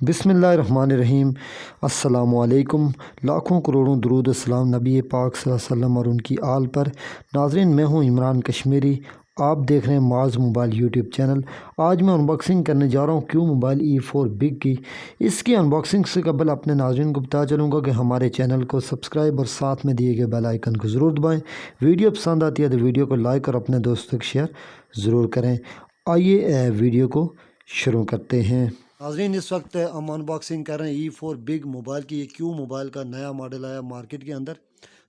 बिस्मिल्लाहिर्रहमानिर्रहीम। अस्सलामु अलैकुम। लाखों करोड़ों दरूद सलाम नबी पाक सल्लल्लाहु अलैहि वसल्लम और उनकी आल पर। नाज़रीन, मैं हूं इमरान कश्मीरी, आप देख रहे हैं माज़ मोबाइल यूट्यूब चैनल। आज मैं अनबॉक्सिंग करने जा रहा हूं QMobile E4 बिग की। इसकी अनबॉक्सिंग से कबल अपने नाज़रीन को बता चलूँगा कि हमारे चैनल को सब्सक्राइब और साथ में दिए गए बेल आइकन को ज़रूर दबाएँ। वीडियो पसंद आती है तो वीडियो को लाइक और अपने दोस्तों को शेयर ज़रूर करें। आइए वीडियो को शुरू करते हैं। नाज़रीन, इस वक्त हम अनबॉक्सिंग कर रहे हैं E4 बिग मोबाइल की। ये QMobile का नया मॉडल आया मार्केट के अंदर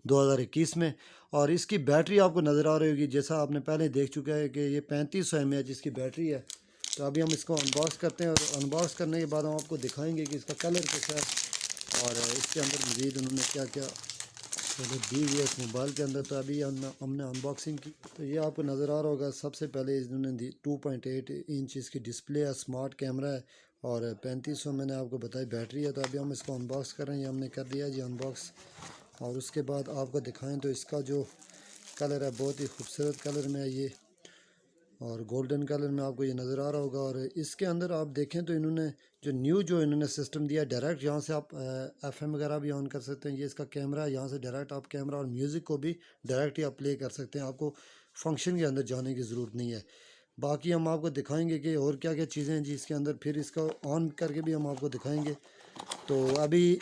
2021 में, और इसकी बैटरी आपको नज़र आ रही होगी, जैसा आपने पहले देख चुका है कि ये 3500 mAh इसकी बैटरी है। तो अभी हम इसको अनबॉक्स करते हैं, और अनबॉक्स करने के बाद हम आपको दिखाएंगे कि इसका कलर कैसा है और इसके अंदर मज़ीद उन्होंने क्या क्या दी हुई है इस मोबाइल के अंदर। तो अभी हमने अनबॉक्सिंग की, तो ये आपको नज़र आ रहा होगा। सबसे पहले इन्होंने दी 2.8 इंच इसकी डिस्प्ले है, स्मार्ट कैमरा है, और 3500 मैंने आपको बताई बैटरी है। तो अभी हम इसको अनबॉक्स कर रहे हैं, ये हमने कर दिया जी अनबॉक्स। और उसके बाद आपको दिखाएं तो इसका जो कलर है बहुत ही खूबसूरत कलर में है ये, और गोल्डन कलर में आपको ये नज़र आ रहा होगा। और इसके अंदर आप देखें तो इन्होंने जो इन्होंने सिस्टम दिया डायरेक्ट, यहाँ से आप FM वगैरह भी ऑन कर सकते हैं। ये इसका कैमरा है, यहाँ से डायरेक्ट आप कैमरा और म्यूज़िक को भी डायरेक्ट ही आप प्ले कर सकते हैं। आपको फंक्शन के अंदर जाने की ज़रूरत नहीं है। बाकी हम आपको दिखाएंगे कि और क्या क्या चीज़ें हैं जी इसके अंदर, फिर इसका ऑन करके भी हम आपको दिखाएंगे। तो अभी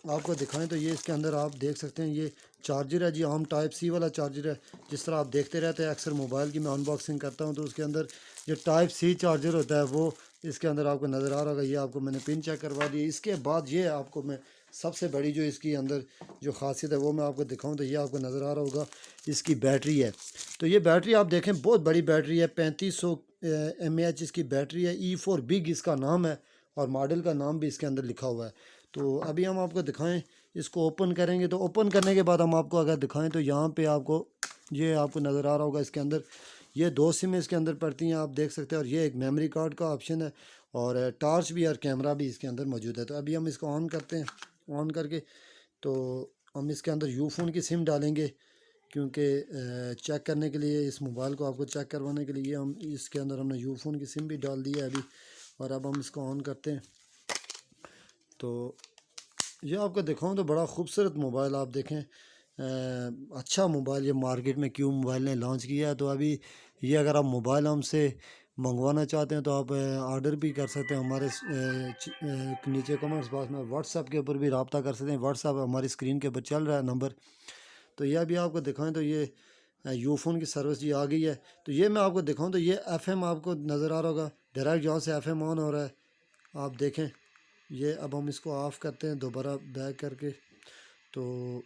आपको दिखाएं तो ये इसके अंदर आप देख सकते हैं, ये चार्जर है जी, आम टाइप C वाला चार्जर है। जिस तरह आप देखते रहते हैं अक्सर मोबाइल की मैं अनबॉक्सिंग करता हूं, तो उसके अंदर जो टाइप C चार्जर होता है वो इसके अंदर आपको नज़र आ रहा होगा। ये आपको मैंने पिन चेक करवा दी। इसके बाद ये आपको मैं सबसे बड़ी जो इसकी अंदर जो खासियत है वो मैं आपको दिखाऊं, तो ये आपको नज़र आ रहा होगा इसकी बैटरी है। तो ये बैटरी आप देखें बहुत बड़ी बैटरी है, 3500 mAh इसकी बैटरी है। E4 बिग इसका नाम है, और मॉडल का नाम भी इसके अंदर लिखा हुआ है। तो अभी हम आपको दिखाएं, इसको ओपन करेंगे। तो ओपन करने के बाद हम आपको अगर दिखाएं तो यहाँ पे आपको ये आपको नज़र आ रहा होगा इसके अंदर ये 2 सिम इसके अंदर पड़ती हैं, आप देख सकते हैं। और ये एक मेमोरी कार्ड का ऑप्शन है, और टॉर्च भी और कैमरा भी इसके अंदर मौजूद है। तो अभी हम इसको ऑन करते हैं। ऑन करके तो हम इसके अंदर यूफोन की सिम डालेंगे, क्योंकि चेक करने के लिए इस मोबाइल को आपको चेक करवाने के लिए हम इसके अंदर हमने यूफोन की सिम भी डाल दी है अभी। और अब हम इसको ऑन करते हैं। तो ये आपको दिखाऊं तो बड़ा खूबसूरत मोबाइल आप देखें, अच्छा मोबाइल ये मार्केट में QMobile ने लॉन्च किया है। तो अभी ये अगर आप मोबाइल हमसे मंगवाना चाहते हैं तो आप ऑर्डर भी कर सकते हैं। हमारे नीचे कमेंट्स बॉक्स में व्हाट्सएप के ऊपर भी रब्ता कर सकते हैं। व्हाट्सएप हमारी स्क्रीन के ऊपर चल रहा है नंबर। तो ये अभी आपको दिखाएं तो ये यूफोन की सर्विस ये आ गई है। तो ये मैं आपको दिखाऊं तो ये FM आपको नज़र आ रहा होगा, डायरेक्ट जहाँ से FM ऑन हो रहा है आप देखें ये। अब हम इसको ऑफ़ करते हैं दोबारा बैक करके। तो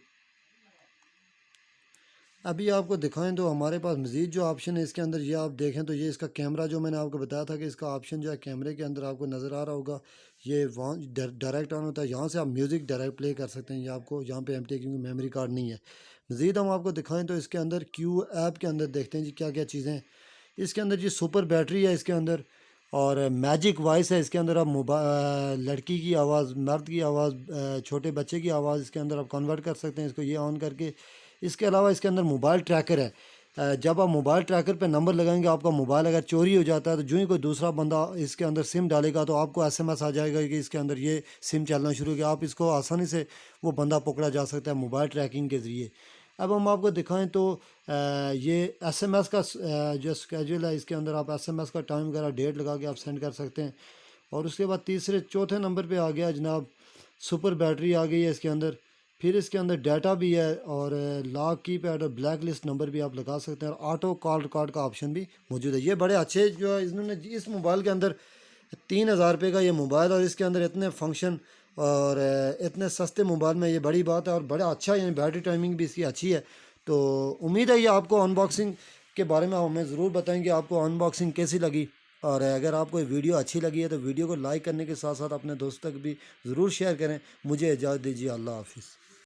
अभी आपको दिखाएं तो हमारे पास मज़ीद जो ऑप्शन है इसके अंदर ये आप देखें तो ये इसका कैमरा जो मैंने आपको बताया था कि इसका ऑप्शन जो है कैमरे के अंदर आपको नज़र आ रहा होगा। ये वहाँ डायरेक्ट ऑन होता है, यहाँ से आप म्यूज़िक डायरेक्ट प्ले कर सकते हैं। ये आपको यहाँ पे एम्प्टी क्योंकि मेमोरी कार्ड नहीं है। मज़ीद हम आपको दिखाएं तो इसके अंदर Q ऐप के अंदर देखते हैं जी क्या क्या चीज़ें। इसके अंदर जी सुपर बैटरी है इसके अंदर, और मैजिक वॉइस है इसके अंदर। आप मोबाइल लड़की की आवाज़, मर्द की आवाज़, छोटे बच्चे की आवाज़ इसके अंदर आप कन्वर्ट कर सकते हैं इसको ये ऑन करके। इसके अलावा इसके अंदर मोबाइल ट्रैकर है। जब आप मोबाइल ट्रैकर पे नंबर लगाएंगे, आपका मोबाइल अगर चोरी हो जाता है तो जो ही कोई दूसरा बंदा इसके अंदर सिम डालेगा तो आपको SMS आ जाएगा कि इसके अंदर ये सिम चलना शुरू हो गया। आप इसको आसानी से वो बंदा पकड़ा जा सकता है मोबाइल ट्रैकिंग के ज़रिए। अब हम आपको दिखाएं तो ये SMS का जो स्केड्यूल है इसके अंदर आप SMS का टाइम वगैरह डेट लगा के आप सेंड कर सकते हैं। और उसके बाद चौथे नंबर पे आ गया जनाब सुपर बैटरी आ गई है इसके अंदर। फिर इसके अंदर डाटा भी है, और लॉक की पैड और ब्लैक लिस्ट नंबर भी आप लगा सकते हैं, और ऑटो कॉल रिकॉर्ड का ऑप्शन भी मौजूद है। ये बड़े अच्छे जो है इन्होंने इस मोबाइल के अंदर 3000 रुपये का ये मोबाइल, और इसके अंदर इतने फंक्शन और इतने सस्ते मोबाइल में ये बड़ी बात है। और बड़ा अच्छा यानी बैटरी टाइमिंग भी इसकी अच्छी है। तो उम्मीद है ये आपको अनबॉक्सिंग के बारे में हमें ज़रूर बताएंगे आपको अनबॉक्सिंग कैसी लगी। और अगर आपको ये वीडियो अच्छी लगी है तो वीडियो को लाइक करने के साथ साथ अपने दोस्तों तक भी ज़रूर शेयर करें। मुझे इजाज़त दीजिए, अल्लाह हाफिज़।